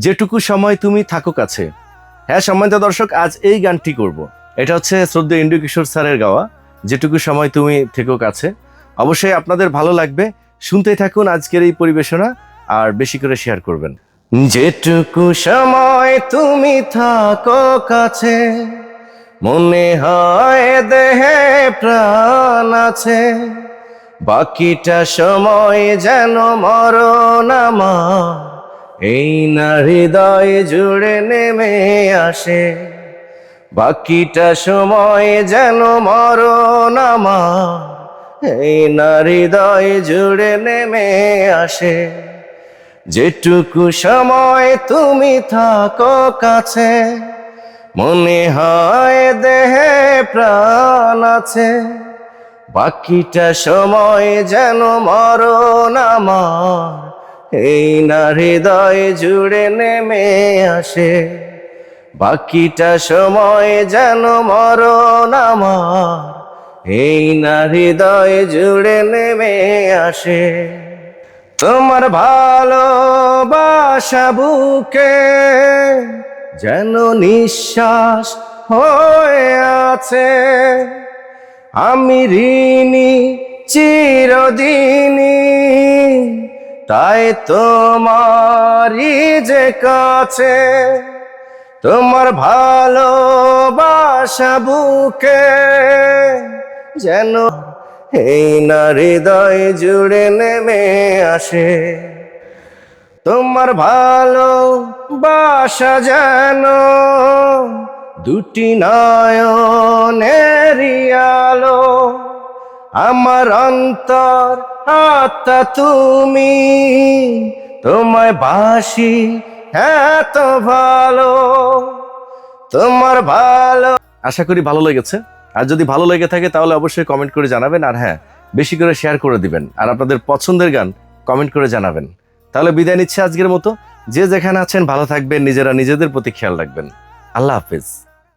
যেটুকু সময় তুমি থাকো কাছে। হ্যাঁ সম্মানিত দর্শক, আজ এই গানটি করব। এটা হচ্ছে শ্রদ্ধেয় ইন্দ্র কিশোর স্যারের গাওয়া, যেটুকু সময় তুমি থেকো কাছে। অবশ্যই আপনাদের ভালো লাগবে, শুনতেই থাকুন আজকের এই পরিবেশনা, আর বেশি করে শেয়ার করবেন। যেটুকু সময় তুমি থাকো কাছে, মনে হয় দেহে প্রাণ আছে, বাকিটা সময় যেন মরণ আমার এই না হৃদয় জুড়ে নেমে আসে। বাকিটা সময় যেন মরণ আমার এই না হৃদয় জুড়ে নেমে আসে। যেটুকু সময় তুমি থাকো কাছে, মনে হয় দেহে প্রাণ আছে, বাকিটা সময় যেন মরণ আমার এই না হৃদয় জুড়ে নেমে আসে। বাকিটা সময় যেন মরণ আমার এই না হৃদয় জুড়ে নেমে আসে। তোমার ভালোবাসা বুকে যেন নিঃশ্বাস হয়ে আছে, আমি ঋণী চিরদিনই, তাই তোমারই যে কাছে। তোমার ভালোবাসা বুকে যেন এই না হৃদয় জুড়ে নেমে আসে। তোমার ভালোবাসা যেন দুটি নয়নেরই আলো, আমার অন্তর আত্মা তুমি, তোমায় বাসি এত ভালো। তোমার ভালো, আশা করি ভালো লেগেছে। আর যদি ভালো লেগে থাকে তাহলে অবশ্যই কমেন্ট করে জানাবেন, আর হ্যাঁ বেশি করে শেয়ার করে দিবেন, আর আপনাদের পছন্দের গান কমেন্ট করে জানাবেন। তাহলে বিদায় নিচ্ছে আজকের মতো। যে যেখানে আছেন ভালো থাকবেন, নিজেরা নিজেদের প্রতি খেয়াল রাখবেন। আল্লাহ হাফেজ।